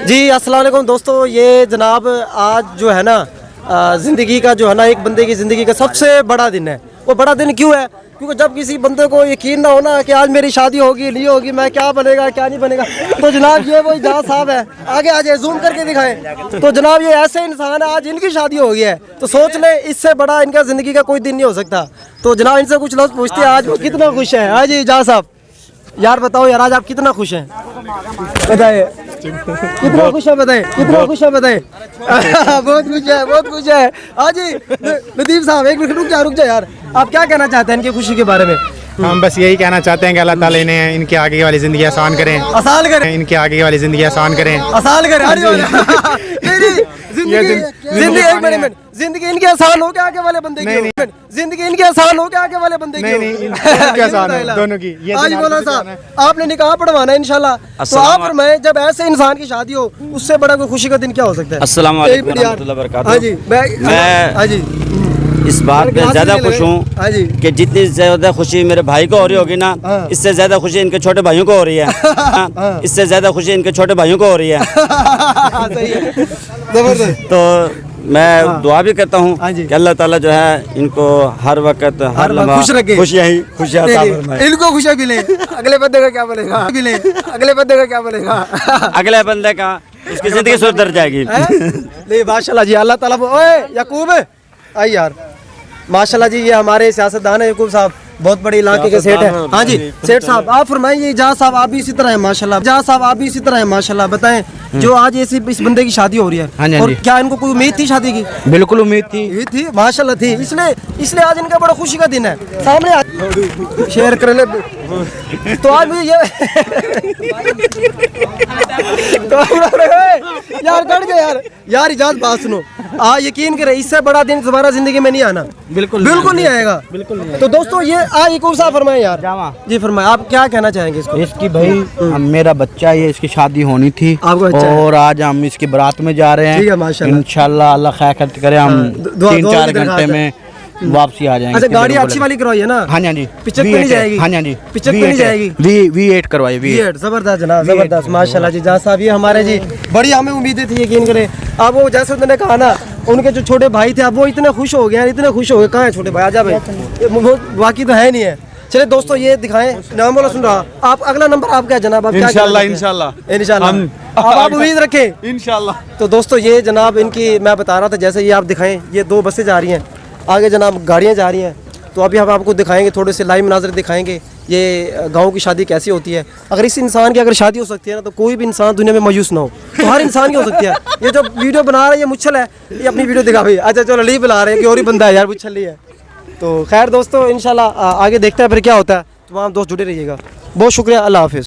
जी अस्सलाम वालेकुम दोस्तों, ये जनाब आज जो है ना ज़िंदगी का जो है ना, एक बंदे की ज़िंदगी का सबसे बड़ा दिन है। वो बड़ा दिन क्यों है? क्योंकि जब किसी बंदे को यकीन ना हो ना कि आज मेरी शादी होगी नहीं होगी, मैं क्या बनेगा क्या नहीं बनेगा, तो जनाब ये वो जहाँ साहब है, आगे आ जाए जूम करके दिखाएं। तो जनाब ये ऐसे इंसान है, आज इनकी शादी हो गई है, तो सोच ले इससे बड़ा इनका ज़िंदगी का कोई दिन नहीं हो सकता। तो जनाब इनसे कुछ लोग पूछते हैं आज वो कितना खुश है। हाँ जी जहाँ साहब, यार बताओ यार, आज आप कितना खुश हैं? बताए कितना खुश है, बताए कितना खुश है, बताए। बहुत खुश है, बहुत खुश है। हाँ जी लतीफ़ साहब, एक मिनट रुक जा यार, आप क्या कहना चाहते हैं इनकी खुशी के बारे में? हम बस यही कहना चाहते हैं कि अल्लाह ताला इन्हें इनके आगे वाली ज़िंदगी आसान करें, आसान करें, इनके आगे वाली ज़िंदगी आसान करें, आसान करें। जिंदगी एक मिनट, जिंदगी इनकी आसान हो के आगे वाले बंदे की, जिंदगी इनकी आसान हो के आगे वाले बंदे की नहीं आसान है दोनों की। आज बोला साहब आपने निकाह पढ़वाना इंशाल्लाह, तो आप फरमाएं जब ऐसे इंसान की शादी हो, उससे बड़ा कोई खुशी का दिन क्या हो सकता है? अस्सलाम वालेकुम रहमतुल्लाहि व बरकातुहू। हाँ जी मैं हाँ जी इस बात में ज़्यादा खुश हूँ कि जितनी ज़्यादा खुशी मेरे भाई को हो रही होगी ना, इससे ज़्यादा खुशी इनके छोटे भाइयों को हो रही है। इससे ज़्यादा खुशी इनके छोटे भाइयों को हो रही है। तो मैं दुआ भी करता हूँ कि अल्लाह ताला जो है इनको हर वक्त हर लम्हा खुशियाँ ही खुशियाँ इनको खुशियाँ मिले। अगले बंदे का क्या बोलेगा? मिले अगले बंदे का क्या बोलेगा? अगले बंदे का उसकी ज़िंदगी सुधर जाएगी। नहीं माशाल्लाह जी, अल्लाह ताला। ओए याकूब आई यार, माशाल्लाह जी, ये हमारे सियासतदान है याकूब साहब, बहुत बड़े इलाके के सेठ है। हाँ जी सेठ साहब आप फरमाइए, जहाँ साहब आप भी इसी तरह है माशाल्लाह, जहाँ साहब आप भी इसी तरह है माशाल्लाह। बताएं जो आज इस बंदे की शादी हो रही है, हाँ जी, और क्या इनको कोई उम्मीद थी शादी की? बिल्कुल उम्मीद थी माशाल्लाह थी, इसलिए आज इनका बड़ा खुशी का दिन है। सामने शेयर कर ले तो आज भी ये तो यार कट गए यार इजाज़त बात सुनो, यकीन करें इससे बड़ा दिन दोबारा जिंदगी में नहीं आना। बिल्कुल नहीं आएगा, बिल्कुल नहीं। तो दोस्तों ये याकूब साहब फरमाएं यार जी, फरमाएं आप क्या कहना चाहेंगे इसको? इसकी भाई मेरा बच्चा है, इसकी शादी होनी थी और आज हम इसकी बारात में जा रहे हैं। इंशाल्लाह अल्लाह खैर करे, हम 3-4 घंटे में वापसी आ जाएंगे। अच्छा गाड़ी अच्छी वाली करवाई है ना? हाँ जी पिचक नहीं जाएगी? हाँ जी पिचक नहीं जाएगी? V8 करवाई, V8 जबरदस्त जनाब, जबरदस्त माशाल्लाह जी। जहाँ साहब ये हमारे जी बड़ी हमें उम्मीदें थी, यकीन करें। अब वो जैसे उन्होंने कहा ना, उनके जो छोटे भाई थे अब वो इतने खुश हो गए, इतने खुश हो गए। कहाँ है छोटे भाई? आजा भाई, बाकी तो है नहीं है। चले दोस्तों ये दिखाएं, नाम वाला सुन रहा आप, अगला नंबर आपका है जनाब? आप इंशाल्लाह आप उम्मीद रखें इंशाल्लाह। तो दोस्तों ये जनाब इनकी मैं बता रहा था, जैसे ये आप दिखाएं, ये 2 बसें जा रही हैं, आगे जनाब गाड़ियाँ जा रही हैं। तो अभी हम आपको दिखाएंगे, थोड़े से लाइव मनाज़र दिखाएंगे ये गांव की शादी कैसी होती है। अगर इस इंसान की अगर शादी हो सकती है ना, तो कोई भी इंसान दुनिया में मायूस ना हो, तो हर इंसान की हो सकती है। ये जो वीडियो बना रहा है ये मुच्छल है, ये अपनी वीडियो दिखा भाई। अच्छा चलो ली बुला रहे हैं कि और ही बंदा है यार, मुच्छल ही है। तो खैर दोस्तों इंशाल्लाह आगे देखते हैं फिर क्या होता है। तो वहाँ दोस्त जुड़े रहिएगा। बहुत शुक्रिया, अल्लाह हाफिज़।